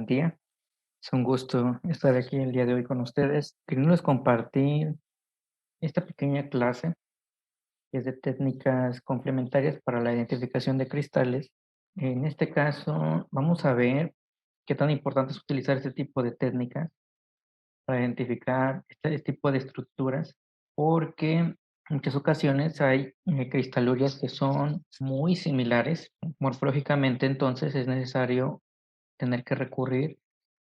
día. Es un gusto estar aquí el día de hoy con ustedes. Queremos compartir esta pequeña clase que es de técnicas complementarias para la identificación de cristales. En este caso, vamos a ver qué tan importante es utilizar este tipo de técnicas para identificar este tipo de estructuras, porque en muchas ocasiones hay cristalurias que son muy similares morfológicamente, entonces es necesario tener que recurrir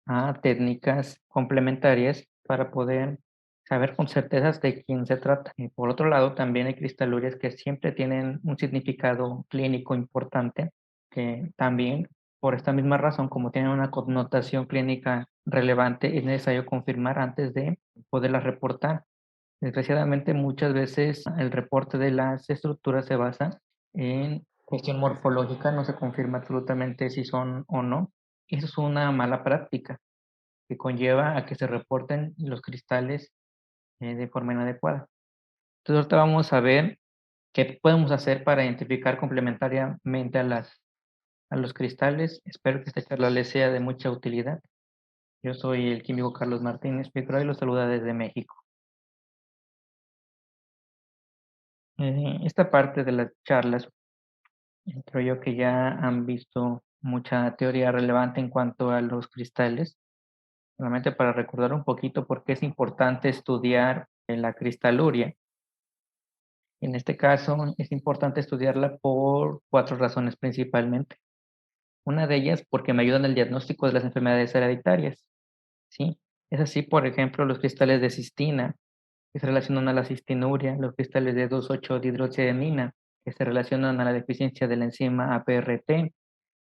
a técnicas complementarias para poder saber con certezas de quién se trata. Y por otro lado, también hay cristalorías que siempre tienen un significado clínico importante, que también por esta misma razón, como tienen una connotación clínica relevante, es necesario confirmar antes de poderlas reportar. Desgraciadamente, muchas veces el reporte de las estructuras se basa en cuestión morfológica, no se confirma absolutamente si son o no. Eso es una mala práctica que conlleva a que se reporten los cristales de forma inadecuada. Entonces, ahorita vamos a ver qué podemos hacer para identificar complementariamente a los cristales. Espero que esta charla les sea de mucha utilidad. Yo soy el químico Carlos Martínez Picro y los saluda desde México. Esta parte de las charlas, creo yo que ya han visto mucha teoría relevante en cuanto a los cristales. Solamente para recordar un poquito por qué es importante estudiar la cristaluria. En este caso, es importante estudiarla por 4 razones principalmente. Una de ellas, porque me ayudan en el diagnóstico de las enfermedades hereditarias, ¿sí? Es así, por ejemplo, los cristales de cistina, que se relacionan a la cistinuria, los cristales de 2,8-dihidroxiadenina, que se relacionan a la deficiencia de la enzima APRT.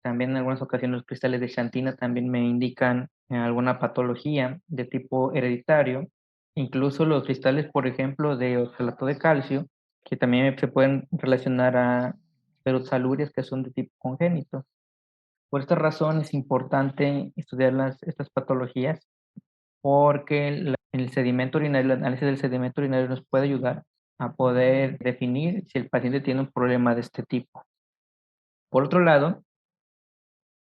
También en algunas ocasiones los cristales de xantina también me indican alguna patología de tipo hereditario. Incluso los cristales, por ejemplo, de oxalato de calcio, que también se pueden relacionar a peroxalurias que son de tipo congénito. Por esta razón es importante estudiar estas patologías porque el sedimento urinario, el análisis del sedimento urinario nos puede ayudar a poder definir si el paciente tiene un problema de este tipo. Por otro lado,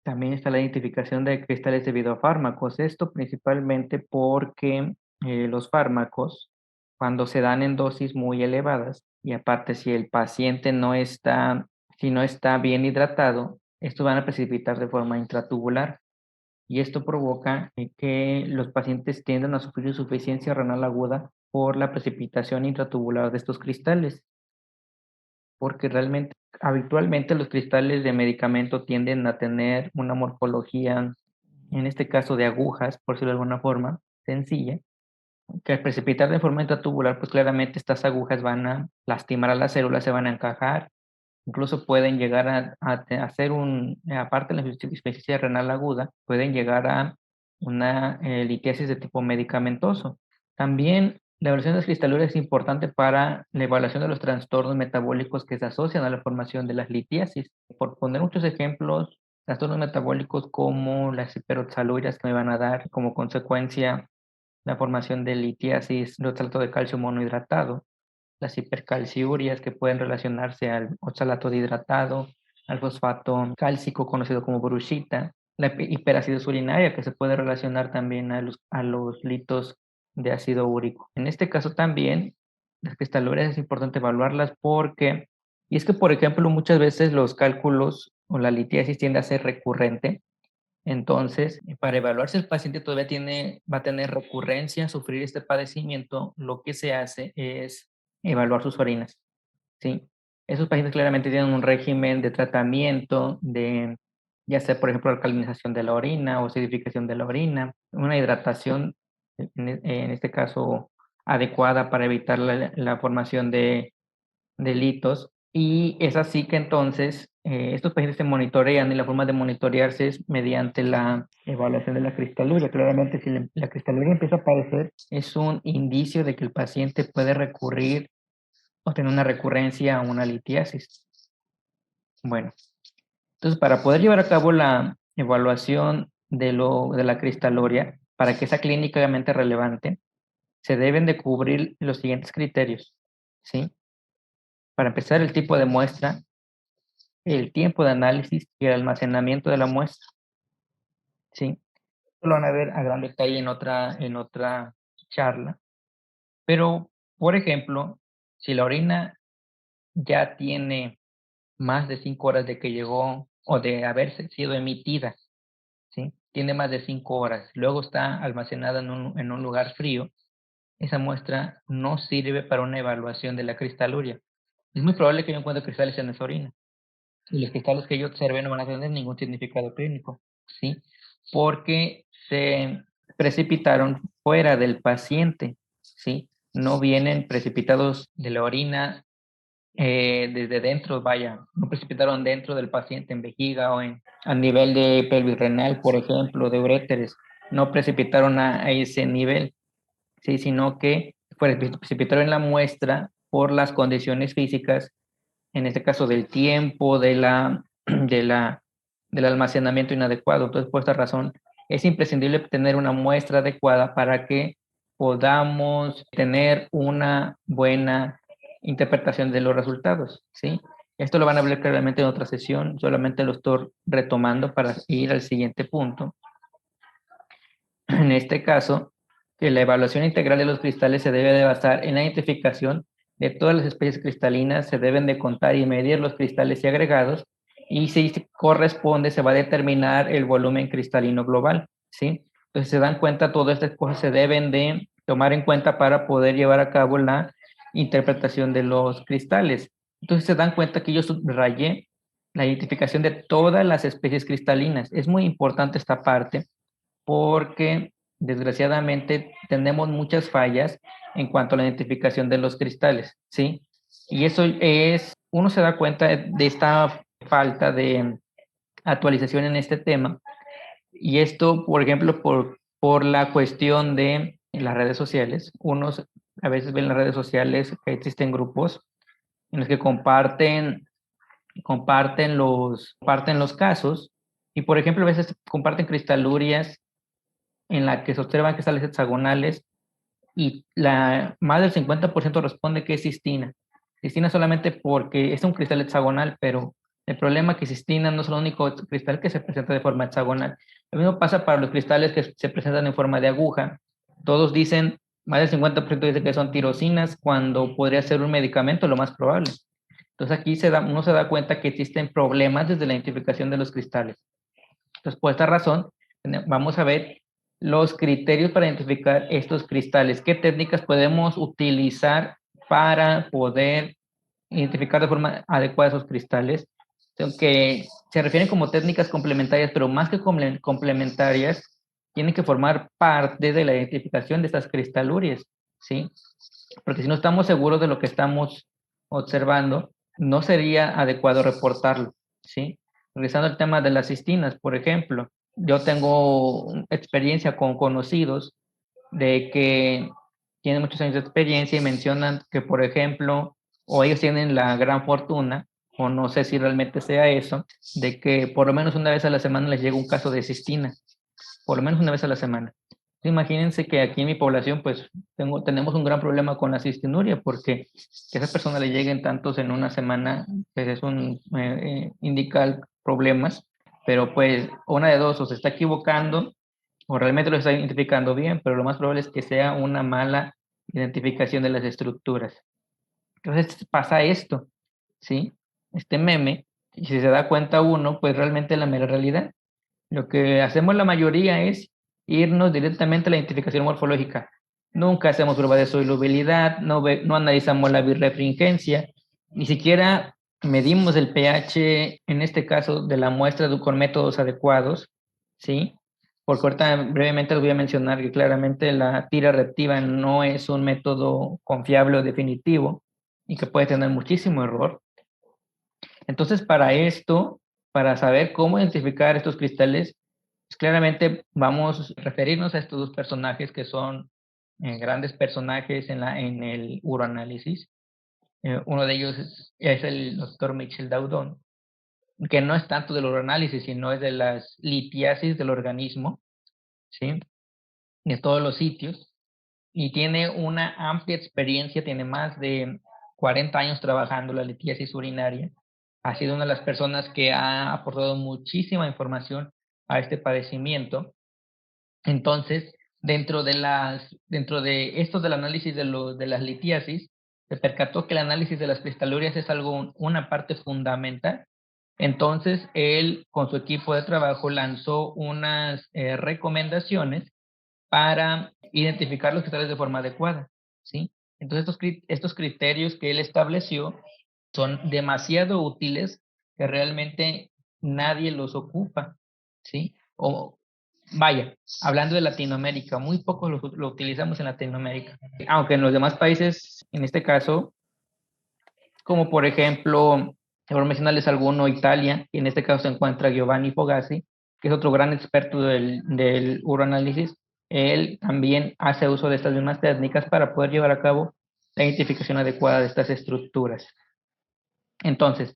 también está la identificación de cristales debido a fármacos. Esto principalmente porque los fármacos, cuando se dan en dosis muy elevadas, y aparte si el paciente si no está bien hidratado, estos van a precipitar de forma intratubular. Y esto provoca que los pacientes tiendan a sufrir insuficiencia renal aguda por la precipitación intratubular de estos cristales. Porque realmente, habitualmente los cristales de medicamento tienden a tener una morfología, en este caso de agujas, por decirlo de alguna forma, sencilla, que al precipitar de forma intratubular, pues claramente estas agujas van a lastimar a las células, se van a encajar, incluso pueden llegar a hacer aparte de la insuficiencia renal aguda, pueden llegar a una litiasis de tipo medicamentoso. También la evaluación de las cristalorías es importante para la evaluación de los trastornos metabólicos que se asocian a la formación de las litiasis. Por poner muchos ejemplos, trastornos metabólicos como las hiperoxalurias que me van a dar como consecuencia la formación de litiasis de oxalato de calcio monohidratado, las hipercalciurias que pueden relacionarse al oxalato dihidratado, al fosfato cálcico conocido como bruchita, la hiperacidez urinaria que se puede relacionar también a los litos de ácido úrico. En este caso también, las cristalorías es importante evaluarlas y es que por ejemplo muchas veces los cálculos o la litiasis tiende a ser recurrente, entonces, para evaluar si el paciente todavía va a tener recurrencia, sufrir este padecimiento, lo que se hace es evaluar sus orinas, ¿sí? Esos pacientes claramente tienen un régimen de tratamiento ya sea, por ejemplo, alcalinización de la orina o acidificación de la orina, una hidratación, en este caso, adecuada para evitar la formación de delitos. Y es así que entonces estos pacientes se monitorean y la forma de monitorearse es mediante la evaluación de la cristaluria. Claramente, si la cristaluria empieza a aparecer, es un indicio de que el paciente puede recurrir o tener una recurrencia a una litiasis. Bueno, entonces para poder llevar a cabo la evaluación de la cristaluria, para que sea clínicamente relevante, se deben de cubrir los siguientes criterios, ¿sí? Para empezar, el tipo de muestra, el tiempo de análisis y el almacenamiento de la muestra, ¿sí? Lo van a ver a gran detalle en otra charla. Pero, por ejemplo, si la orina ya tiene más de 5 horas de que llegó o de haberse sido emitida, ¿sí? Tiene más de 5 horas, luego está almacenada en un lugar frío, esa muestra no sirve para una evaluación de la cristaluria. Es muy probable que yo encuentre cristales en esa orina, y los cristales que yo observe no van a tener ningún significado clínico, ¿sí? Porque se precipitaron fuera del paciente, ¿sí? No vienen precipitados de la orina desde dentro, vaya, no precipitaron dentro del paciente en vejiga o a nivel de pelvis renal, por ejemplo, de uréteres, no precipitaron a ese nivel, ¿sí? Sino que precipitaron en la muestra por las condiciones físicas, en este caso del tiempo, de la, del almacenamiento inadecuado. Entonces, por esta razón, es imprescindible tener una muestra adecuada para que podamos tener una buena interpretación de los resultados, ¿sí? Esto lo van a ver claramente en otra sesión, solamente lo estoy retomando para ir al siguiente punto. En este caso, que la evaluación integral de los cristales se debe de basar en la identificación de todas las especies cristalinas, se deben de contar y medir los cristales y agregados, y si corresponde se va a determinar el volumen cristalino global, ¿sí? Entonces se dan cuenta, todas estas cosas se deben de tomar en cuenta para poder llevar a cabo la interpretación de los cristales. Entonces se dan cuenta que yo subrayé la identificación de todas las especies cristalinas. Es muy importante esta parte porque desgraciadamente tenemos muchas fallas en cuanto a la identificación de los cristales, ¿sí? Y eso es, uno se da cuenta de esta falta de actualización en este tema, y esto, por ejemplo, por la cuestión de las redes sociales. Unos a veces ven en las redes sociales que existen grupos en los que comparten los casos, y por ejemplo a veces comparten cristalurias en la que se observan cristales hexagonales y más del 50% responde que es cistina. Cistina solamente porque es un cristal hexagonal, pero el problema es que cistina no es el único cristal que se presenta de forma hexagonal. Lo mismo pasa para los cristales que se presentan en forma de aguja. Todos dicen, más del 50% dice que son tirosinas, cuando podría ser un medicamento, lo más probable. Entonces aquí uno se da cuenta que existen problemas desde la identificación de los cristales. Entonces, por esta razón, vamos a ver los criterios para identificar estos cristales. ¿Qué técnicas podemos utilizar para poder identificar de forma adecuada esos cristales? Que se refieren como técnicas complementarias, pero más que complementarias, tienen que formar parte de la identificación de estas cristalurias, ¿sí? Porque si no estamos seguros de lo que estamos observando, no sería adecuado reportarlo, ¿sí? Regresando al tema de las cistinas, por ejemplo, yo tengo experiencia con conocidos de que tienen muchos años de experiencia y mencionan que, por ejemplo, o ellos tienen la gran fortuna, o no sé si realmente sea eso, de que por lo menos una vez a la semana les llega un caso de cistina, por lo menos una vez a la semana. Imagínense que aquí en mi población, pues tenemos un gran problema con la cistinuria, porque que a esa persona le lleguen tantos en una semana, pues es indica problemas, pero pues una de dos, o se está equivocando, o realmente lo está identificando bien, pero lo más probable es que sea una mala identificación de las estructuras. Entonces pasa esto, ¿sí? Este meme, y si se da cuenta uno, pues realmente la mera realidad. Lo que hacemos la mayoría es irnos directamente a la identificación morfológica. Nunca hacemos prueba de solubilidad, no analizamos la birrefringencia, ni siquiera medimos el pH, en este caso, de la muestra con métodos adecuados, ¿sí? Porque ahorita brevemente les voy a mencionar que claramente la tira reactiva no es un método confiable o definitivo y que puede tener muchísimo error. Entonces, para esto, para saber cómo identificar estos cristales, pues claramente vamos a referirnos a estos dos personajes que son grandes personajes en el uroanálisis. Uno de ellos es el doctor Michel Daudon, que no es tanto del uroanálisis, sino es de las litiasis del organismo, ¿sí? De todos los sitios, y tiene una amplia experiencia, tiene más de 40 años trabajando la litiasis urinaria. Ha sido una de las personas que ha aportado muchísima información a este padecimiento. Entonces, dentro de esto del análisis de las litiasis, se percató que el análisis de las cristalurias es una parte fundamental. Entonces, él con su equipo de trabajo lanzó unas recomendaciones para identificar los cristales de forma adecuada, ¿sí? Entonces, estos criterios que él estableció son demasiado útiles que realmente nadie los ocupa, ¿sí? O vaya, hablando de Latinoamérica, muy poco lo utilizamos en Latinoamérica, aunque en los demás países, en este caso, como por ejemplo, por mencionarles alguno, Italia, y en este caso se encuentra Giovanni Fogazzi, que es otro gran experto del uroanálisis. Él también hace uso de estas mismas técnicas para poder llevar a cabo la identificación adecuada de estas estructuras. Entonces,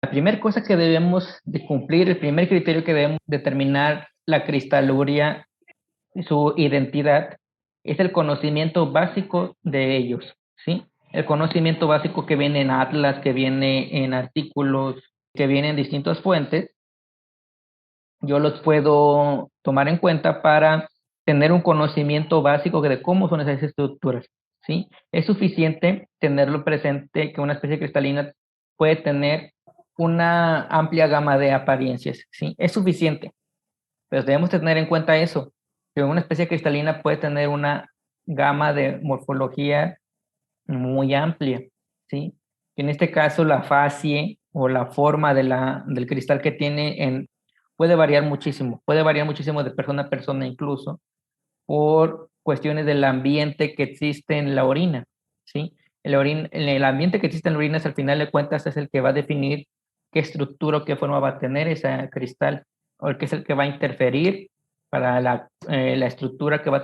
la primera cosa que debemos de cumplir, el primer criterio que debemos determinar la cristaluria y su identidad, es el conocimiento básico de ellos, ¿sí? El conocimiento básico que viene en atlas, que viene en artículos, que viene en distintas fuentes, yo los puedo tomar en cuenta para tener un conocimiento básico de cómo son esas estructuras, ¿sí? Es suficiente tenerlo presente que una especie cristalina puede tener una amplia gama de apariencias, ¿sí? Es suficiente, pero debemos tener en cuenta eso, que una especie cristalina puede tener una gama de morfología muy amplia, ¿sí? En este caso, la facie o la forma del cristal que tiene puede variar muchísimo de persona a persona incluso, por cuestiones del ambiente que existe en la orina, ¿sí? El ambiente que existe en la orina, al final de cuentas, es el que va a definir qué estructura o qué forma va a tener ese cristal, o el que es el que va a interferir para la estructura que va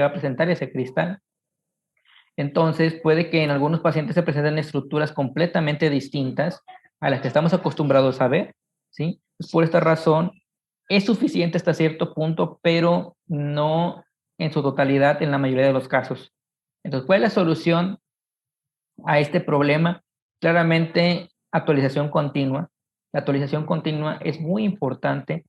a presentar ese cristal. Entonces, puede que en algunos pacientes se presenten estructuras completamente distintas a las que estamos acostumbrados a ver, ¿sí? Por esta razón, es suficiente hasta cierto punto, pero no en su totalidad en la mayoría de los casos. Entonces, ¿cuál es la solución a este problema? Claramente, actualización continua. La actualización continua es muy importante,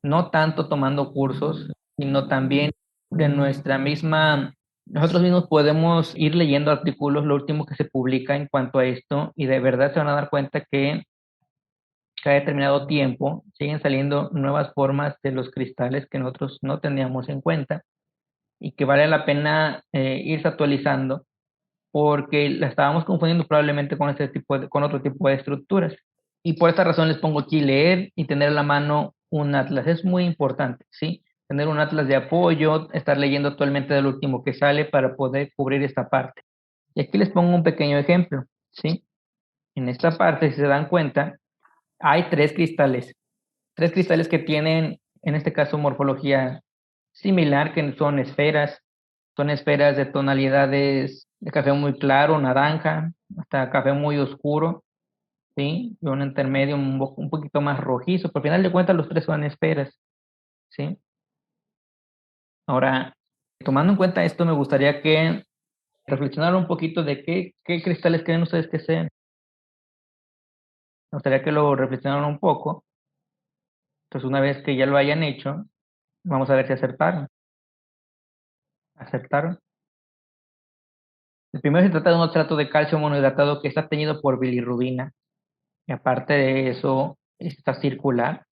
no tanto tomando cursos, sino también de nosotros mismos podemos ir leyendo artículos, lo último que se publica en cuanto a esto, y de verdad se van a dar cuenta que cada determinado tiempo siguen saliendo nuevas formas de los cristales que nosotros no teníamos en cuenta y que vale la pena irse actualizando porque la estábamos confundiendo probablemente con con otro tipo de estructuras. Y por esta razón les pongo aquí leer y tener a la mano un atlas. Es muy importante, ¿sí? Tener un atlas de apoyo, estar leyendo actualmente del último que sale para poder cubrir esta parte. Y aquí les pongo un pequeño ejemplo, ¿sí? En esta parte, si se dan cuenta, hay tres cristales que tienen, en este caso, morfología similar, que son esferas de tonalidades de café muy claro, naranja, hasta café muy oscuro, ¿sí? Y un intermedio un poquito más rojizo, pero al final de cuentas los tres son esferas, ¿sí? Ahora, tomando en cuenta esto, me gustaría que reflexionaran un poquito de qué cristales creen ustedes que sean. Me gustaría que lo reflexionaran un poco. Entonces, una vez que ya lo hayan hecho, vamos a ver si acertaron. ¿Acertaron? El primero se trata de un oxalato de calcio monohidratado que está teñido por bilirrubina. Y aparte de eso, está circular.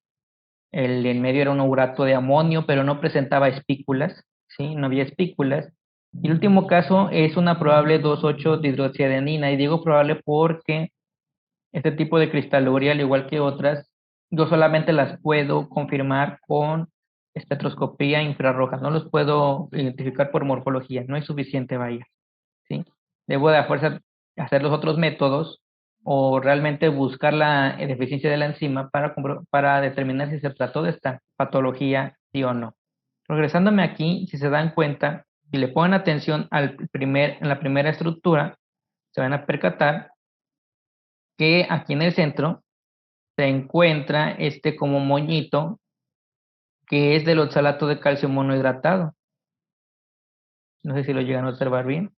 El en medio era un urato de amonio, pero no presentaba espículas, ¿sí? No había espículas. Y el último caso es una probable 2,8 dihidroxiadenina. Y digo probable porque este tipo de cristaluria, al igual que otras, yo solamente las puedo confirmar con espectroscopía infrarroja. No los puedo identificar por morfología. No es suficiente, vaya, ¿sí? Debo de a fuerza hacer los otros métodos o realmente buscar la deficiencia de la enzima para determinar si se trató de esta patología, sí o no. Regresándome aquí, si se dan cuenta, si le ponen atención en la primera estructura, se van a percatar que aquí en el centro se encuentra este como moñito que es del oxalato de calcio monohidratado. No sé si lo llegan a observar bien.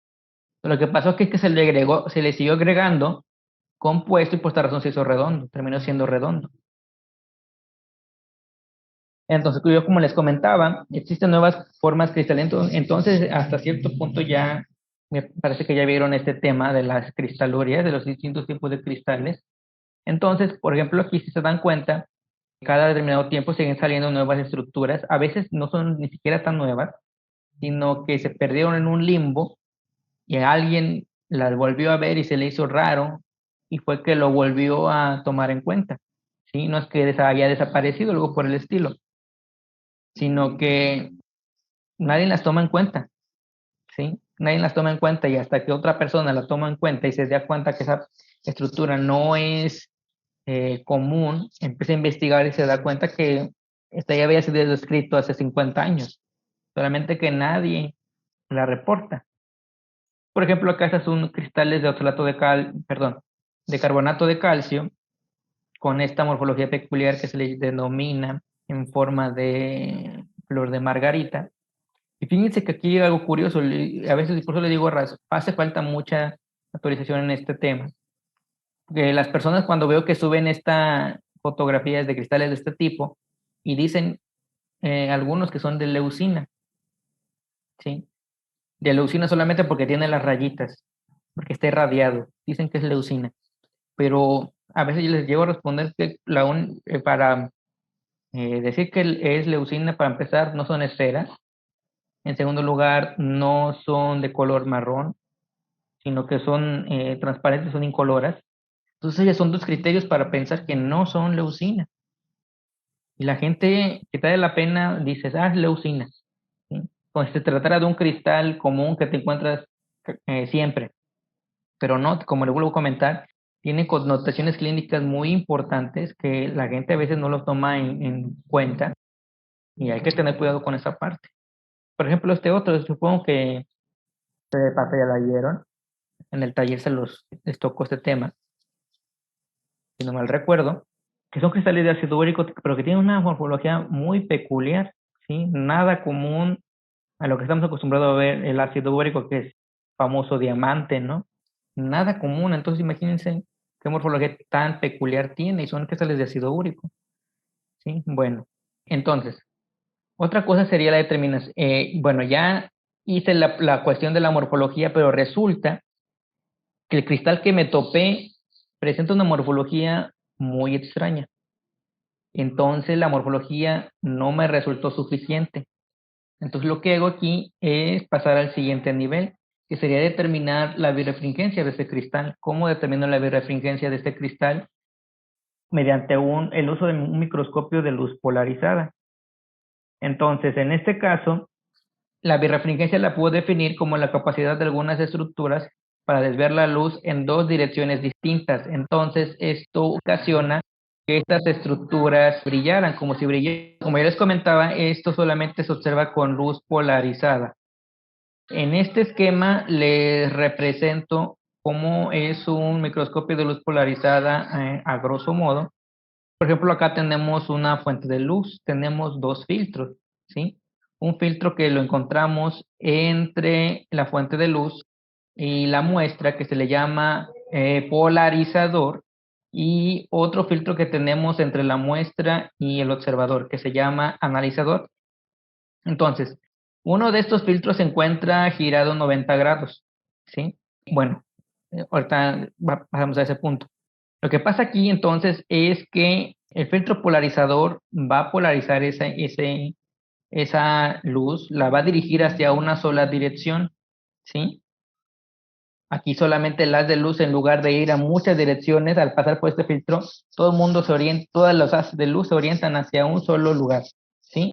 Lo que pasó es que se le siguió agregando compuesto y por esta razón se hizo redondo, terminó siendo redondo. Entonces, yo como les comentaba, existen nuevas formas cristalinas, entonces hasta cierto punto ya me parece que ya vieron este tema de las cristalorías, de los distintos tipos de cristales. Entonces, por ejemplo, aquí si se dan cuenta, cada determinado tiempo siguen saliendo nuevas estructuras, a veces no son ni siquiera tan nuevas, sino que se perdieron en un limbo y alguien las volvió a ver y se le hizo raro y fue que lo volvió a tomar en cuenta, ¿sí? No es que haya desaparecido, algo por el estilo, sino que nadie las toma en cuenta, ¿sí? Nadie las toma en cuenta y hasta que otra persona la toma en cuenta y se da cuenta que esa estructura no es común, empieza a investigar y se da cuenta que esta ya había sido descrito hace 50 años, solamente que nadie la reporta. Por ejemplo, acá estas son cristales de oxalato de perdón, de carbonato de calcio con esta morfología peculiar que se le denomina en forma de flor de margarita. Y fíjense que aquí hay algo curioso, a veces por eso le digo, hace falta mucha actualización en este tema. Porque las personas cuando veo que suben esta fotografías de cristales de este tipo y dicen algunos que son de leucina, ¿sí? De leucina solamente porque tiene las rayitas, porque está irradiado, dicen que es leucina. Pero a veces yo les llego a responder que para decir que es leucina, para empezar, no son esferas. En segundo lugar, no son de color marrón, sino que son transparentes, son incoloras. Entonces, ya son dos criterios para pensar que no son leucina. Y la gente que te da la pena dice, ah, es leucina. ¿Sí? Como si se tratara de un cristal común que te encuentras siempre. Pero no, como le vuelvo a comentar, tiene connotaciones clínicas muy importantes que la gente a veces no los toma en cuenta y hay que tener cuidado con esa parte. Por ejemplo, este otro, supongo que de parte ya la vieron, en el taller les tocó este tema, si no mal recuerdo, que son cristales de ácido úrico, pero que tienen una morfología muy peculiar, ¿sí? Nada común a lo que estamos acostumbrados a ver el ácido úrico, que es famoso diamante, ¿no? Nada común, entonces imagínense qué morfología tan peculiar tiene y son cristales de ácido úrico, ¿sí? Bueno, entonces, otra cosa sería la determinación, bueno, ya hice la cuestión de la morfología, pero resulta que el cristal que me topé presenta una morfología muy extraña. Entonces la morfología no me resultó suficiente. Entonces lo que hago aquí es pasar al siguiente nivel, que sería determinar la birrefringencia de este cristal. ¿Cómo determino la birrefringencia de este cristal? Mediante el uso de un microscopio de luz polarizada. Entonces, en este caso, la birrefringencia la puedo definir como la capacidad de algunas estructuras para desviar la luz en dos direcciones distintas. Entonces, esto ocasiona que estas estructuras brillaran como si brillaran. Como ya les comentaba, esto solamente se observa con luz polarizada. En este esquema les represento cómo es un microscopio de luz polarizada a grosso modo. Por ejemplo, acá tenemos una fuente de luz, tenemos dos filtros, ¿sí? Un filtro que lo encontramos entre la fuente de luz y la muestra, que se le llama polarizador, y otro filtro que tenemos entre la muestra y el observador, que se llama analizador. Entonces, uno de estos filtros se encuentra girado 90 grados, ¿sí? Bueno, ahorita pasamos a ese punto. Lo que pasa aquí entonces es que el filtro polarizador va a polarizar esa luz, la va a dirigir hacia una sola dirección, ¿sí? Aquí solamente el haz de luz, en lugar de ir a muchas direcciones, al pasar por este filtro, todo el mundo se orienta, todas las haces de luz se orientan hacia un solo lugar, ¿sí?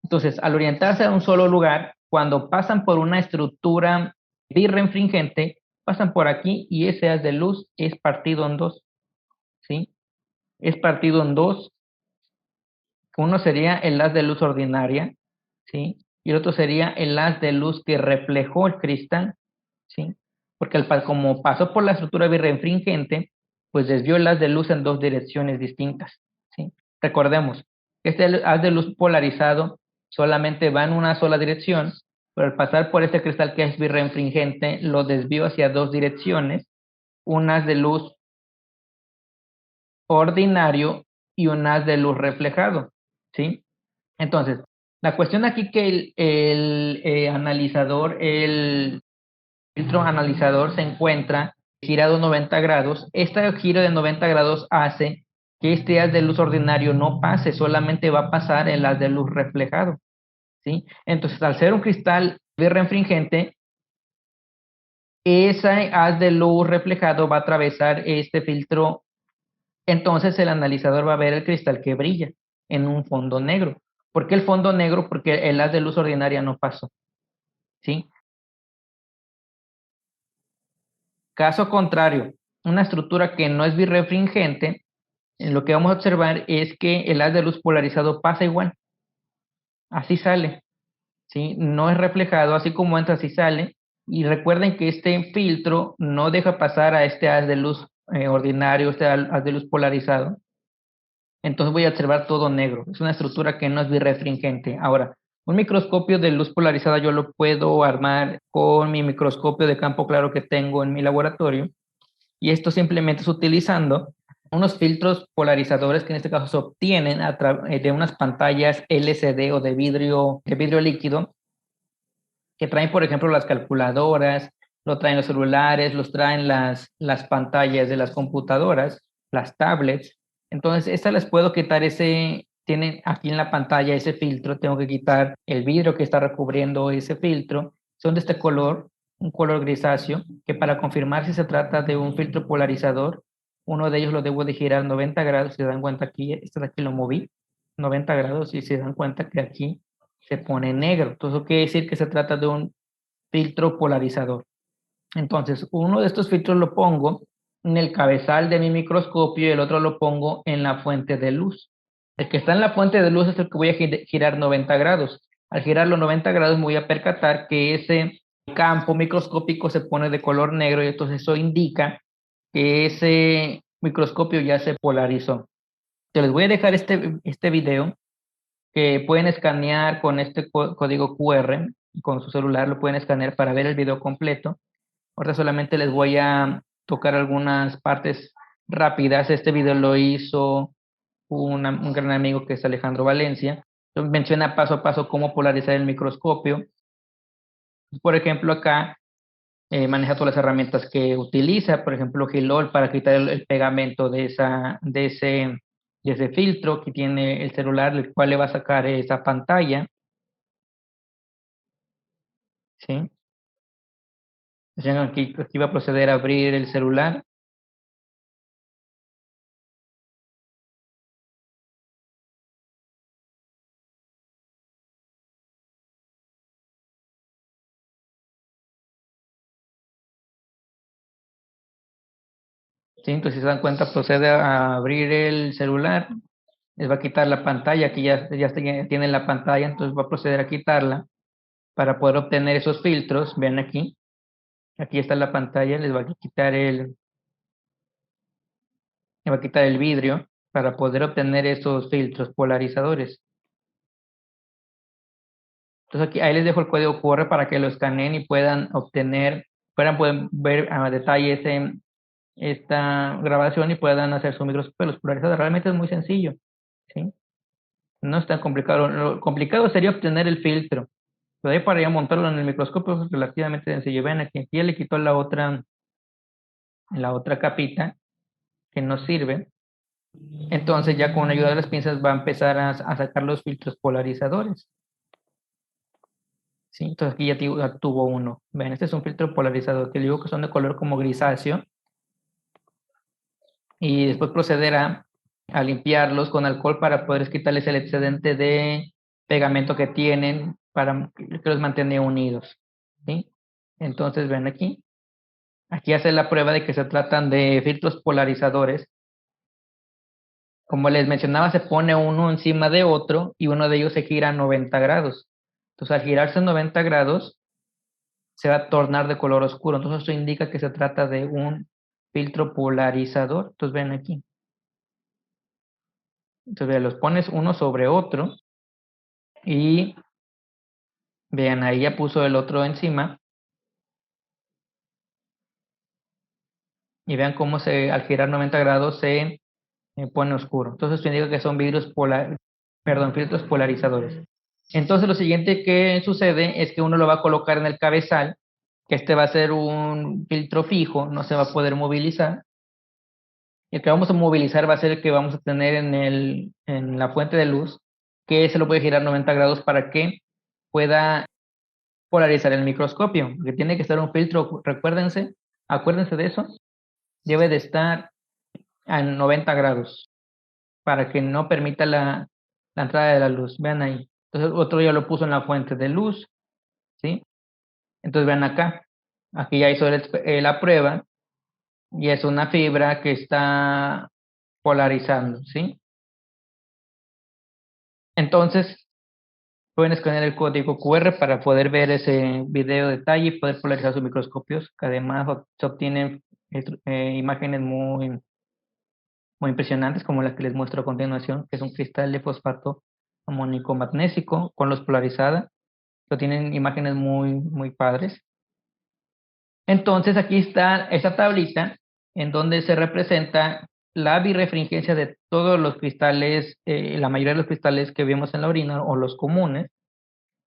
Entonces, al orientarse a un solo lugar, cuando pasan por una estructura birrefringente, pasan por aquí y ese haz de luz es partido en dos, ¿sí? Es partido en dos. Uno sería el haz de luz ordinaria, ¿sí? Y el otro sería el haz de luz que reflejó el cristal, ¿sí? Porque como pasó por la estructura birrefringente, pues desvió el haz de luz en dos direcciones distintas, ¿sí? Recordemos, este haz de luz polarizado solamente va en una sola dirección, pero al pasar por este cristal que es birrefringente, lo desvió hacia dos direcciones, un haz de luz ordinario y un haz de luz reflejado, ¿sí? Entonces, la cuestión aquí que el filtro analizador se encuentra girado 90 grados. Este giro de 90 grados hace que este haz de luz ordinario no pase, solamente va a pasar el haz de luz reflejado, ¿sí? Entonces, al ser un cristal birrefringente, ese haz de luz reflejado va a atravesar este filtro. Entonces el analizador va a ver el cristal que brilla en un fondo negro. ¿Por qué el fondo negro? Porque el haz de luz ordinaria no pasó, ¿sí? Caso contrario, una estructura que no es birrefringente, lo que vamos a observar es que el haz de luz polarizado pasa igual, así sale, ¿sí? No es reflejado, así como entra, así sale. Y recuerden que este filtro no deja pasar a este haz de luz ordinario, este haz de luz polarizado. Entonces voy a observar todo negro. Es una estructura que no es birrefringente. Ahora, un microscopio de luz polarizada yo lo puedo armar con mi microscopio de campo claro que tengo en mi laboratorio. Y esto simplemente es utilizando unos filtros polarizadores que en este caso se obtienen de unas pantallas LCD o de vidrio líquido que traen, por ejemplo, las calculadoras, lo traen los celulares, los traen las pantallas de las computadoras, las tablets. Entonces, estas les puedo quitar tienen aquí en la pantalla ese filtro, tengo que quitar el vidrio que está recubriendo ese filtro. Son de este color, un color grisáceo, que para confirmar si se trata de un filtro polarizador, uno de ellos lo debo de girar 90 grados, si se dan cuenta aquí, este de aquí lo moví 90 grados y se dan cuenta que aquí se pone negro. Entonces, eso quiere decir que se trata de un filtro polarizador. Entonces, uno de estos filtros lo pongo en el cabezal de mi microscopio y el otro lo pongo en la fuente de luz. El que está en la fuente de luz es el que voy a girar 90 grados. Al girarlo 90 grados me voy a percatar que ese campo microscópico se pone de color negro y entonces eso indica que ese microscopio ya se polarizó. Te les voy a dejar este video que pueden escanear con este código QR, con su celular lo pueden escanear para ver el video completo. Ahora solamente les voy a tocar algunas partes rápidas. Este video lo hizo un gran amigo que es Alejandro Valencia. Menciona paso a paso cómo polarizar el microscopio. Por ejemplo, acá maneja todas las herramientas que utiliza, por ejemplo, Gilol para quitar el pegamento de ese filtro que tiene el celular, el cual le va a sacar esa pantalla, ¿sí? Entonces, aquí va a proceder a abrir el celular, ¿sí? Entonces, si se dan cuenta, procede a abrir el celular, les va a quitar la pantalla, aquí ya tienen la pantalla, entonces va a proceder a quitarla para poder obtener esos filtros. Vean aquí está la pantalla, le va a quitar el vidrio para poder obtener esos filtros polarizadores. Entonces aquí, ahí les dejo el código QR para que lo escaneen y pueden ver a detalle esta grabación y puedan hacer su microscopio los polarizadores. Realmente es muy sencillo, ¿sí? No es tan complicado. Lo complicado sería obtener el filtro. Pero ahí para ya montarlo en el microscopio es relativamente sencillo. Ven aquí ya le quitó la otra capita que no sirve. Entonces ya con ayuda de las pinzas va a empezar a sacar los filtros polarizadores. ¿Sí? Entonces aquí ya tuvo uno. Ven, este es un filtro polarizador que le digo que son de color como grisáceo. Y después proceder a limpiarlos con alcohol para poder quitarles el excedente de pegamento que tienen para que los mantenga unidos, ¿sí? Entonces ven aquí hace la prueba de que se tratan de filtros polarizadores. Como les mencionaba, se pone uno encima de otro y uno de ellos se gira a 90 grados. Entonces al girarse a 90 grados se va a tornar de color oscuro. Entonces esto indica que se trata de un filtro polarizador. Entonces ven aquí. Entonces vean, los pones uno sobre otro y vean, ahí ya puso el otro encima y vean cómo al girar 90 grados se pone oscuro. Entonces esto indica que son vidrios perdón, filtros polarizadores. Entonces lo siguiente que sucede es que uno lo va a colocar en el cabezal, que este va a ser un filtro fijo, no se va a poder movilizar. El que vamos a movilizar va a ser el que vamos a tener en la fuente de luz, que se lo puede girar 90 grados para que pueda polarizar el microscopio, que tiene que estar un filtro, acuérdense de eso, debe de estar a 90 grados para que no permita la entrada de la luz. Vean ahí. Entonces otro ya lo puso en la fuente de luz, ¿sí? Entonces vean acá. Aquí ya hizo la prueba y es una fibra que está polarizando, ¿sí? Entonces pueden escanear el código QR para poder ver ese video detalle y poder polarizar sus microscopios, que además se obtienen imágenes muy impresionantes como la que les muestro a continuación, que es un cristal de fosfato amónico magnésico con luz polarizada. Tienen imágenes muy padres. Entonces aquí está esta tablita en donde se representa la birrefringencia de todos los cristales, la mayoría de los cristales que vemos en la orina o los comunes,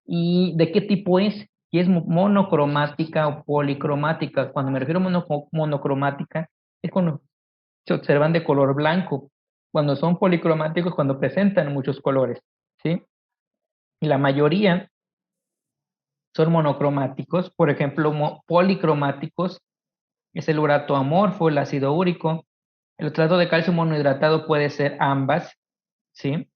y de qué tipo es, si es monocromática o policromática. Cuando me refiero a monocromática, es cuando se observan de color blanco. Cuando son policromáticos, cuando presentan muchos colores, ¿sí? Y la mayoría son monocromáticos, por ejemplo, policromáticos es el urato amorfo, el ácido úrico. El oxalato de calcio monohidratado puede ser ambas, ¿sí?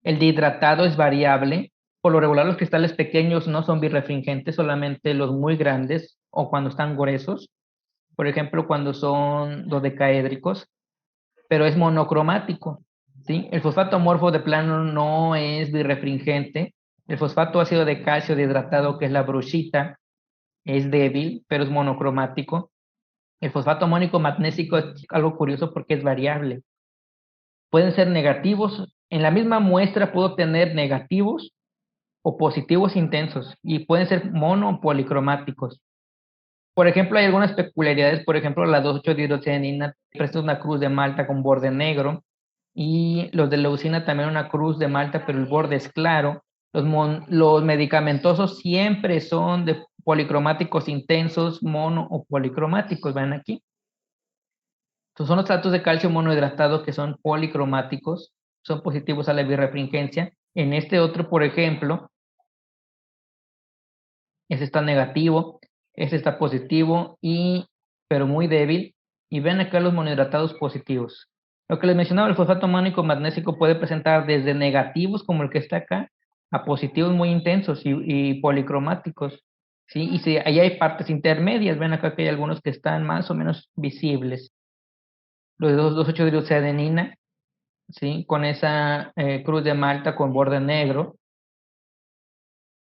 El dihidratado es variable. Por lo regular, los cristales pequeños no son birrefringentes, solamente los muy grandes o cuando están gruesos. Por ejemplo, cuando son dodecaédricos, pero es monocromático, ¿sí? El fosfato amorfo de plano no es birrefringente. El fosfato ácido de calcio dihidratado, que es la brushita, es débil, pero es monocromático. El fosfato amónico magnésico es algo curioso porque es variable. Pueden ser negativos. En la misma muestra puedo tener negativos o positivos intensos y pueden ser mono o policromáticos. Por ejemplo, hay algunas peculiaridades. Por ejemplo, la 2,8-dihidroxianina presta una cruz de malta con borde negro y los de leucina también una cruz de malta, pero el borde es claro. Los medicamentosos siempre son de policromáticos intensos, mono o policromáticos. Ven aquí. Estos son los tratos de calcio monohidratado que son policromáticos, son positivos a la birrefringencia. En este otro, por ejemplo, ese está negativo, ese está positivo, pero muy débil. Y ven acá los monohidratados positivos. Lo que les mencionaba, el fosfato amónico magnésico puede presentar desde negativos, como el que está acá, a positivos muy intensos y policromáticos. ¿Sí? Y si ahí hay partes intermedias, ven acá que hay algunos que están más o menos visibles. Los 2,8-dihidroxiadenina, ¿sí? Con esa cruz de malta con borde negro.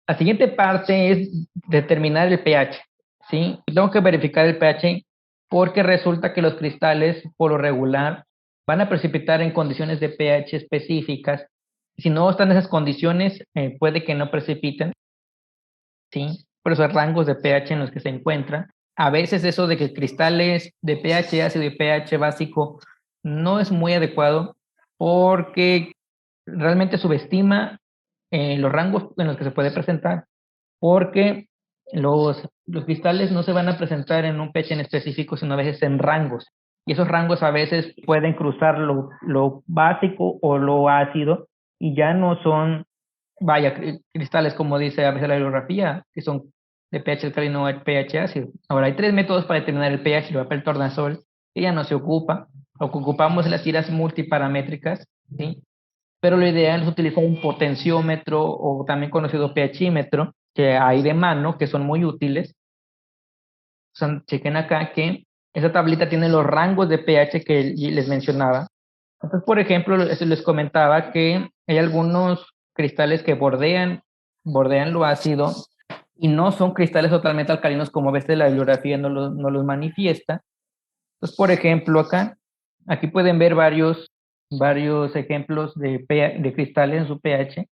La siguiente parte es determinar el pH, ¿sí? Tengo que verificar el pH porque resulta que los cristales, por lo regular, van a precipitar en condiciones de pH específicas. Si no están en esas condiciones, puede que no precipiten, ¿sí? Por esos rangos de pH en los que se encuentran. A veces eso de que cristales de pH ácido y pH básico no es muy adecuado porque realmente subestima los rangos en los que se puede presentar, porque los cristales no se van a presentar en un pH en específico, sino a veces en rangos. Y esos rangos a veces pueden cruzar lo básico o lo ácido y ya no son, vaya, cristales como dice a veces la bibliografía, que son de pH alcalino o pH ácido. Ahora, hay tres métodos para determinar el pH, el papel tornasol, que ya no se ocupa, o que ocupamos las tiras multiparamétricas, ¿sí? Pero lo ideal es utilizar un potenciómetro o también conocido pHímetro, que hay de mano, que son muy útiles. O sea, chequen acá que esa tablita tiene los rangos de pH que les mencionaba. Entonces, por ejemplo, les comentaba que hay algunos cristales que bordean lo ácido y no son cristales totalmente alcalinos como ves de la bibliografía no los manifiesta. Entonces, por ejemplo, aquí pueden ver varios ejemplos de cristales en su pH.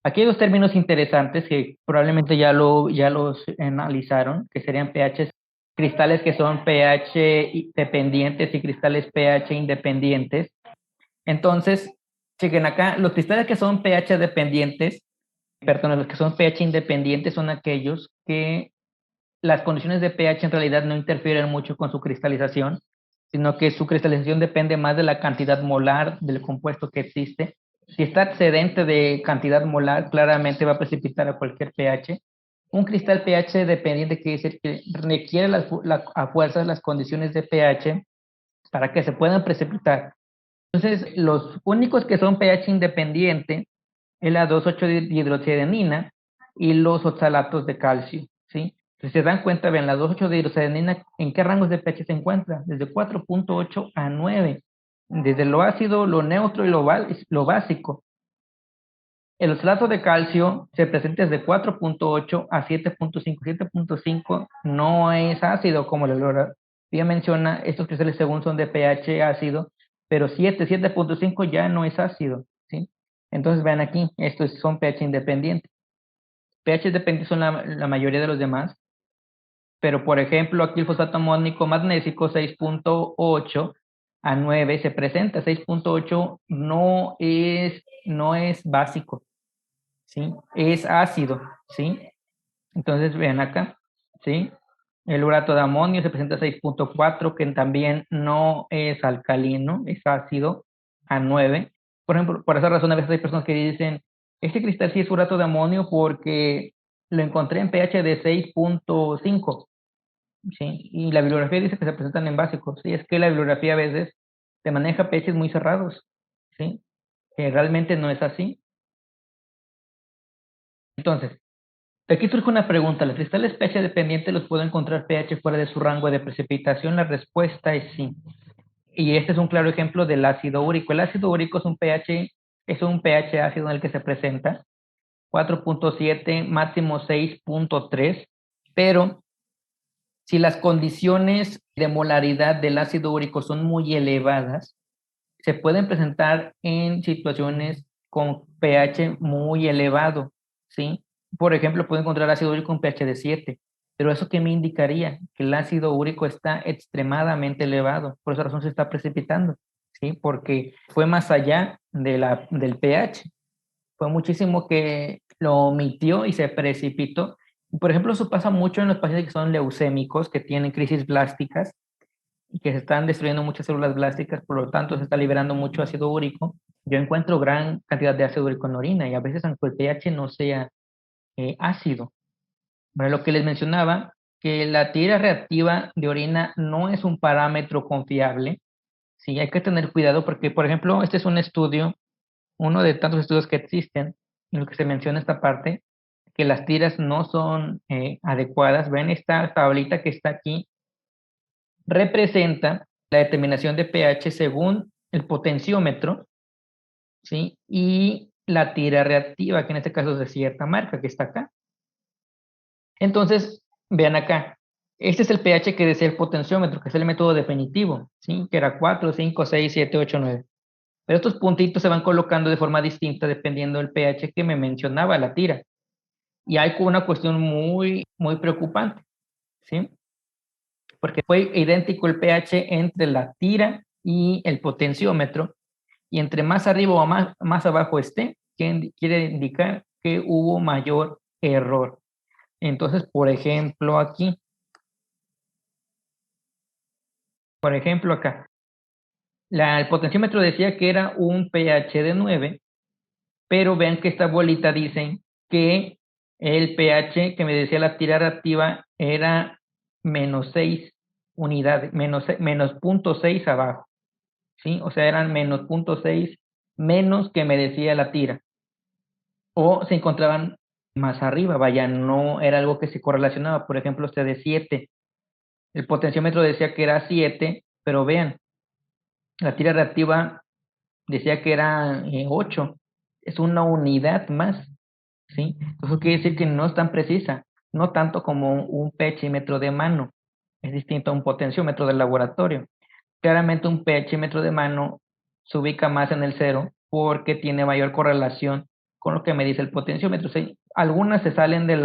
Aquí hay dos términos interesantes que probablemente ya los analizaron, que serían pHs, cristales que son pH dependientes y cristales pH independientes. Entonces, Chequen acá, los cristales que son pH dependientes, perdón, los que son pH independientes son aquellos que las condiciones de pH en realidad no interfieren mucho con su cristalización, sino que su cristalización depende más de la cantidad molar del compuesto que existe. Si está excedente de cantidad molar, claramente va a precipitar a cualquier pH. Un cristal pH dependiente quiere decir que requiere a fuerzas las condiciones de pH para que se puedan precipitar. Entonces, los únicos que son pH independiente es la 2,8-dihidroxiadenina y los oxalatos de calcio, ¿sí? Si se dan cuenta, vean, la 2,8-dihidroxiadenina, ¿en qué rangos de pH se encuentra? Desde 4,8 a 9, desde lo ácido, lo neutro y lo básico. El oxalato de calcio se presenta desde 4,8 a 7,5. 7,5 no es ácido, como la bibliografía menciona, estos cristales según son de pH ácido, pero 7,5 ya no es ácido, ¿sí? Entonces vean aquí, estos son pH independientes. pH dependientes son la mayoría de los demás, pero por ejemplo aquí el fosfato amónico magnésico 6,8 a 9 se presenta. 6,8 no es básico, ¿sí? Es ácido, ¿sí? Entonces vean acá, ¿sí? El urato de amonio se presenta a 6,4, que también no es alcalino, es ácido, a 9. Por ejemplo, por esa razón a veces hay personas que dicen, este cristal sí es urato de amonio porque lo encontré en pH de 6,5, ¿sí? Y la bibliografía dice que se presentan en básicos, ¿sí? Es que la bibliografía a veces te maneja pHs muy cerrados, ¿sí? Que realmente no es así. Entonces, de aquí surge una pregunta, ¿los cristales pH dependientes los puedo encontrar pH fuera de su rango de precipitación? La respuesta es sí. Y este es un claro ejemplo del ácido úrico. El ácido úrico es un pH ácido en el que se presenta 4,7, máximo 6,3, pero si las condiciones de molaridad del ácido úrico son muy elevadas, se pueden presentar en situaciones con pH muy elevado, ¿sí? Por ejemplo, puedo encontrar ácido úrico con pH de 7, pero ¿eso qué me indicaría? Que el ácido úrico está extremadamente elevado, por esa razón se está precipitando, ¿sí? Porque fue más allá del pH, fue muchísimo que lo omitió y se precipitó. Por ejemplo, eso pasa mucho en los pacientes que son leucémicos, que tienen crisis blásticas, y que se están destruyendo muchas células blásticas, por lo tanto se está liberando mucho ácido úrico. Yo encuentro gran cantidad de ácido úrico en la orina y a veces aunque el pH no sea ácido. Para lo que les mencionaba, que la tira reactiva de orina no es un parámetro confiable. Sí, hay que tener cuidado porque, por ejemplo, este es un estudio, uno de tantos estudios que existen, en lo que se menciona esta parte, que las tiras no son adecuadas. Ven esta tablita que está aquí, representa la determinación de pH según el potenciómetro, ¿sí? Y la tira reactiva, que en este caso es de cierta marca, que está acá. Entonces, vean acá, este es el pH que desea el potenciómetro, que es el método definitivo, ¿sí? Que era 4, 5, 6, 7, 8, 9. Pero estos puntitos se van colocando de forma distinta dependiendo del pH que me mencionaba la tira. Y hay una cuestión muy, muy preocupante, ¿sí? Porque fue idéntico el pH entre la tira y el potenciómetro, y entre más arriba o más abajo esté, quiere indicar que hubo mayor error. Entonces, por ejemplo, aquí, por ejemplo, acá, el potenciómetro decía que era un pH de 9, pero vean que esta bolita dice que el pH que me decía la tira reactiva era menos 6 unidades, menos 0,6 abajo, ¿sí? O sea, eran menos 0,6 menos que me decía la tira. O se encontraban más arriba, vaya, no era algo que se correlacionaba. Por ejemplo, este de 7, el potenciómetro decía que era 7, pero vean, la tira reactiva decía que era 8, es una unidad más, ¿sí? Eso quiere decir que no es tan precisa, no tanto como un pHímetro de mano, es distinto a un potenciómetro de laboratorio. Claramente un pHímetro de mano se ubica más en el 0 porque tiene mayor correlación con lo que me dice el potenciómetro. ¿Sí? Algunas se salen de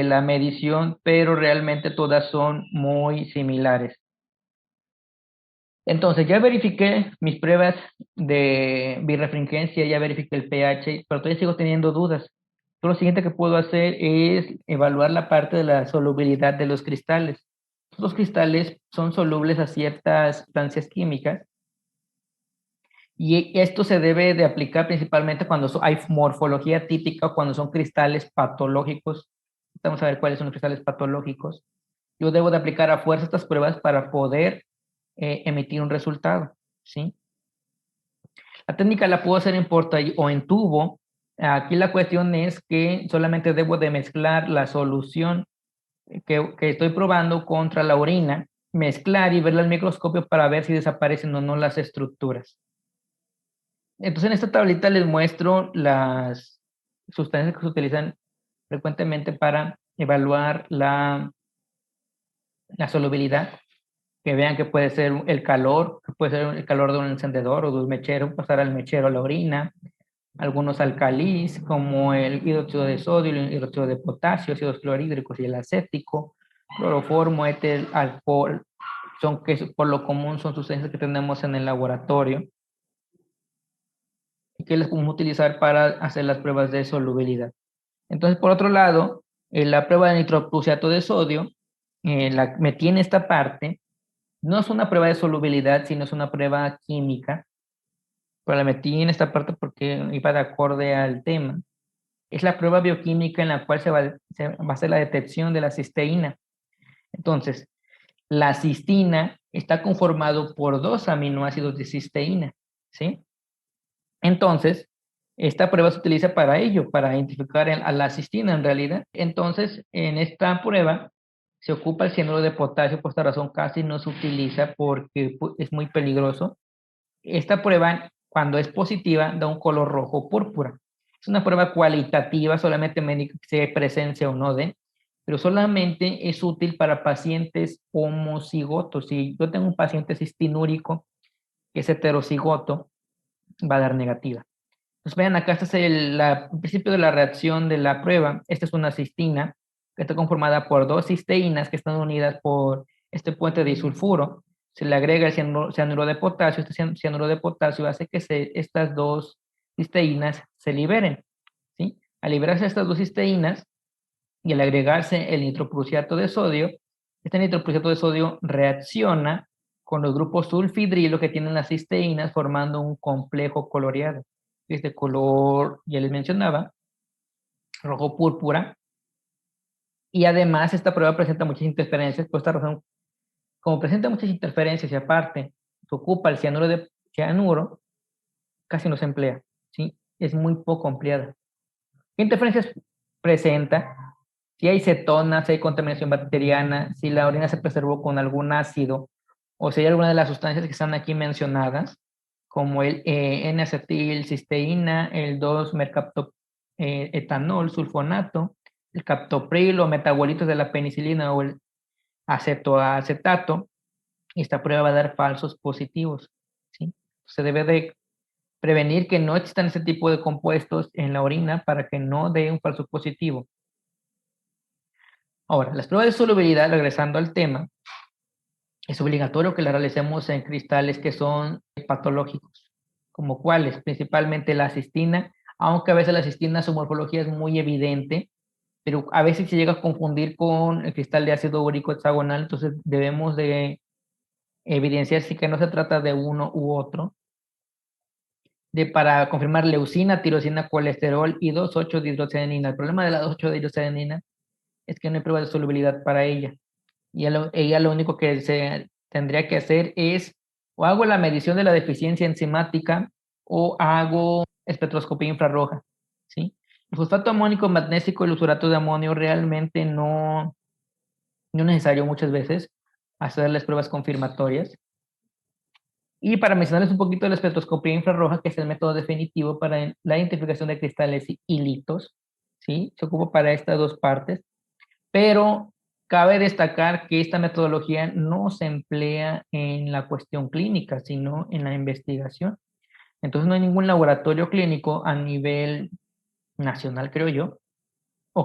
la medición, pero realmente todas son muy similares. Entonces, ya verifiqué mis pruebas de birrefringencia, ya verifiqué el pH, pero todavía sigo teniendo dudas. Entonces, lo siguiente que puedo hacer es evaluar la parte de la solubilidad de los cristales. Los cristales son solubles a ciertas sustancias químicas y esto se debe de aplicar principalmente cuando hay morfología típica o cuando son cristales patológicos. Vamos a ver cuáles son los cristales patológicos. Yo debo de aplicar a fuerza estas pruebas para poder emitir un resultado, ¿sí? La técnica la puedo hacer en porta o en tubo. Aquí la cuestión es que solamente debo de mezclar la solución que estoy probando contra la orina, mezclar y verla al microscopio para ver si desaparecen o no las estructuras. Entonces en esta tablita les muestro las sustancias que se utilizan frecuentemente para evaluar la solubilidad, que vean que puede ser el calor, que puede ser el calor de un encendedor o de un mechero, pasar al mechero a la orina, algunos alcalís como el hidróxido de sodio, el hidróxido de potasio, ácidos clorhídricos y el acético, cloroformo, éter, alcohol, son que por lo común son sustancias que tenemos en el laboratorio y que las podemos utilizar para hacer las pruebas de solubilidad. Entonces, por otro lado, la prueba de nitroprusiato de sodio, metí en esta parte, no es una prueba de solubilidad, sino es una prueba química, pero la metí en esta parte porque iba de acorde al tema. Es la prueba bioquímica en la cual se va a hacer la detección de la cisteína. Entonces, la cistina está conformado por dos aminoácidos de cisteína, ¿sí? Entonces, esta prueba se utiliza para ello, para identificar a la cistina en realidad. Entonces, en esta prueba se ocupa el cianuro de potasio, por esta razón casi no se utiliza porque es muy peligroso. Esta prueba, cuando es positiva, da un color rojo púrpura. Es una prueba cualitativa, solamente me indica si hay presencia o no de, pero solamente es útil para pacientes homocigotos. Si yo tengo un paciente cistinúrico que es heterocigoto, va a dar negativa. Entonces, vean, acá este es el principio de la reacción de la prueba. Esta es una cistina que está conformada por dos cisteínas que están unidas por este puente de disulfuro. Se le agrega el cianuro de potasio. Este cianuro de potasio hace que estas dos cisteínas se liberen, ¿sí? Al liberarse estas dos cisteínas y al agregarse el nitroprusiato de sodio, este nitroprusiato de sodio reacciona con los grupos sulfidrilo que tienen las cisteínas formando un complejo coloreado. Este color, ya les mencionaba, rojo púrpura. Y además esta prueba presenta muchas interferencias, por esta razón, como presenta muchas interferencias y aparte se ocupa el cianuro, casi no se emplea, ¿sí? Es muy poco empleada. ¿Qué interferencias presenta? Si hay cetonas, si hay contaminación bacteriana, si la orina se preservó con algún ácido, o si hay alguna de las sustancias que están aquí mencionadas, como el N-acetilcisteína, el 2-mercaptoetanol, sulfonato, el captopril o metabolitos de la penicilina o el acetoacetato, y esta prueba va a dar falsos positivos, ¿sí? Se debe de prevenir que no existan ese tipo de compuestos en la orina para que no dé un falso positivo. Ahora, las pruebas de solubilidad, regresando al tema, es obligatorio que las realicemos en cristales que son patológicos, como cuáles, principalmente la cistina, aunque a veces la cistina su morfología es muy evidente, pero a veces se llega a confundir con el cristal de ácido úrico hexagonal, entonces debemos de evidenciar si que no se trata de uno u otro, para confirmar leucina, tirosina, colesterol y 2,8-dihidroxiadenina. El problema de la 2,8-dihidroxiadenina es que no hay prueba de solubilidad para ella. Y ella lo único que se tendría que hacer es o hago la medición de la deficiencia enzimática o hago espectroscopía infrarroja, ¿sí? El fosfato amónico magnésico y el usurato de amonio realmente no es necesario muchas veces hacer las pruebas confirmatorias. Y para mencionarles un poquito de la espectroscopía infrarroja, que es el método definitivo para la identificación de cristales y litos, ¿sí? Se ocupa para estas dos partes, pero cabe destacar que esta metodología no se emplea en la cuestión clínica, sino en la investigación. Entonces no hay ningún laboratorio clínico a nivel nacional, creo yo,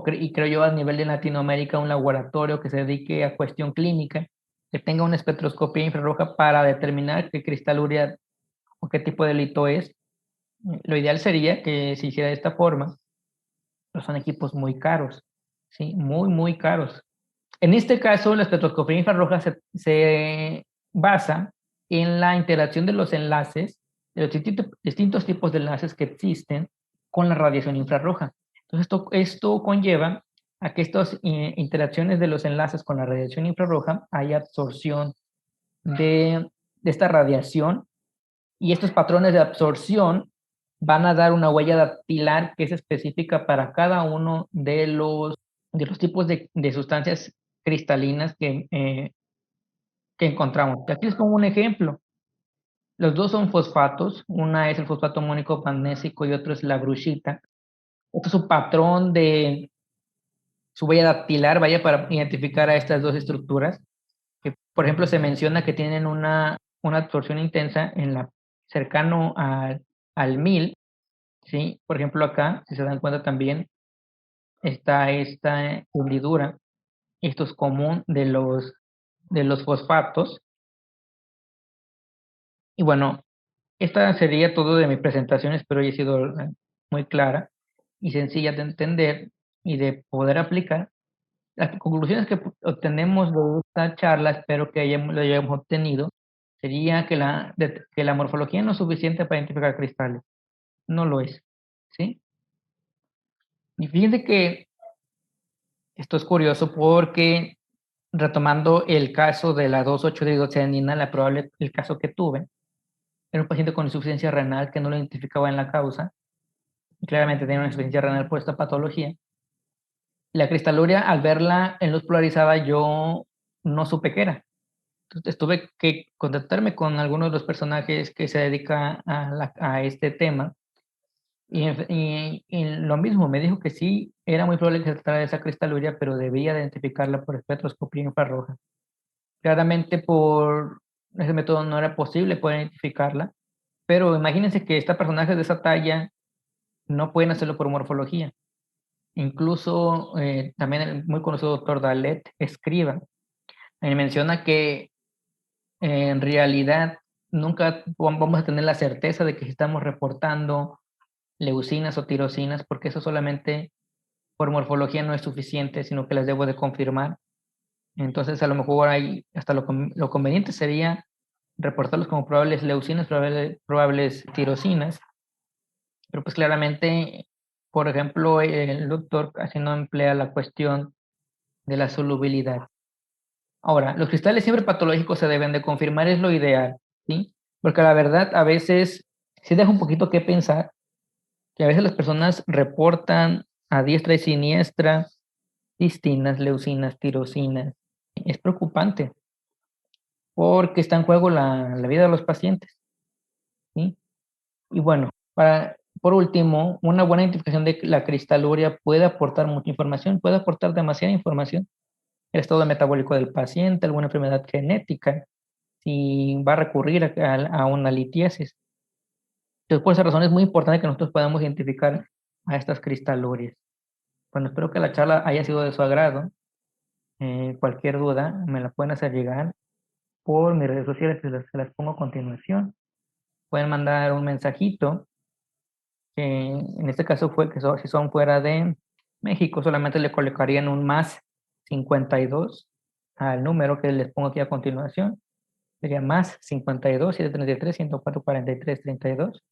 y creo yo a nivel de Latinoamérica, un laboratorio que se dedique a cuestión clínica que tenga una espectroscopía infrarroja para determinar qué cristaluria o qué tipo de lito es. Lo ideal sería que se hiciera de esta forma, pero son equipos muy caros, ¿sí? Muy, muy caros. En este caso, la espectroscopía infrarroja se basa en la interacción de los enlaces, de los distintos tipos de enlaces que existen con la radiación infrarroja. Entonces, esto conlleva a que estas interacciones de los enlaces con la radiación infrarroja haya absorción de esta radiación, y estos patrones de absorción van a dar una huella dactilar que es específica para cada uno de los tipos de sustancias cristalinas que encontramos. Aquí les pongo un ejemplo. Los dos son fosfatos, una es el fosfato amónico magnésico y otro es la bruchita. Este es su patrón de su huella dactilar, vaya, para identificar a estas dos estructuras, que por ejemplo se menciona que tienen una absorción intensa en la cercano al 1000, ¿sí? Por ejemplo acá, si se dan cuenta también, está esta hendidura. Esto es común de los fosfatos. Y bueno, esta sería todo de mi presentación. Espero haya sido muy clara y sencilla de entender y de poder aplicar. Las conclusiones que obtenemos de esta charla, espero que lo hayamos obtenido, sería que la morfología no es suficiente para identificar cristales. No lo es, ¿sí? Y fíjense que esto es curioso porque, retomando el caso de la 2,8-dioxianina, el caso que tuve, era un paciente con insuficiencia renal que no lo identificaba en la causa, y claramente tenía una insuficiencia renal por esta patología. La cristaluria, al verla en luz polarizada, yo no supe qué era. Entonces tuve que contactarme con algunos de los personajes que se dedican a este tema, y lo mismo, me dijo que sí, era muy probable que se tratara de esa cristaluria, pero debía identificarla por espectroscopía infrarroja. Claramente por ese método no era posible poder identificarla, pero imagínense que esta personajes de esa talla no pueden hacerlo por morfología. Incluso también el muy conocido doctor Dalet escriba, menciona que en realidad nunca vamos a tener la certeza de que estamos reportando leucinas o tirosinas, porque eso solamente por morfología no es suficiente, sino que las debo de confirmar. Entonces, a lo mejor hay, hasta lo conveniente sería reportarlos como probables leucinas, probables tirosinas, pero pues claramente, por ejemplo, el doctor casi no emplea la cuestión de la solubilidad. Ahora, los cristales siempre patológicos se deben de confirmar, es lo ideal, ¿sí? Porque la verdad a veces sí deja un poquito que pensar, que a veces las personas reportan a diestra y siniestra cistinas, leucinas, tirosinas. Es preocupante porque está en juego la vida de los pacientes, ¿sí? Y bueno, por último, una buena identificación de la cristaluria puede aportar mucha información, puede aportar demasiada información. El estado metabólico del paciente, alguna enfermedad genética, si va a recurrir a una litiasis. Entonces, por esa razón es muy importante que nosotros podamos identificar a estas cristalurias. Bueno, espero que la charla haya sido de su agrado. Cualquier duda me la pueden hacer llegar por mis redes sociales, se las pongo a continuación. Pueden mandar un mensajito, que en este caso fue que si son fuera de México, solamente le colocarían un más 52 al número que les pongo aquí a continuación. Sería más 52 733 104 43 32.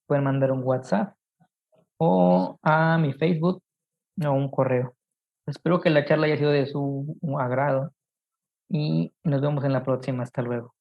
Pueden mandar un WhatsApp o a mi Facebook o un correo. Espero que la charla haya sido de su agrado y nos vemos en la próxima. Hasta luego.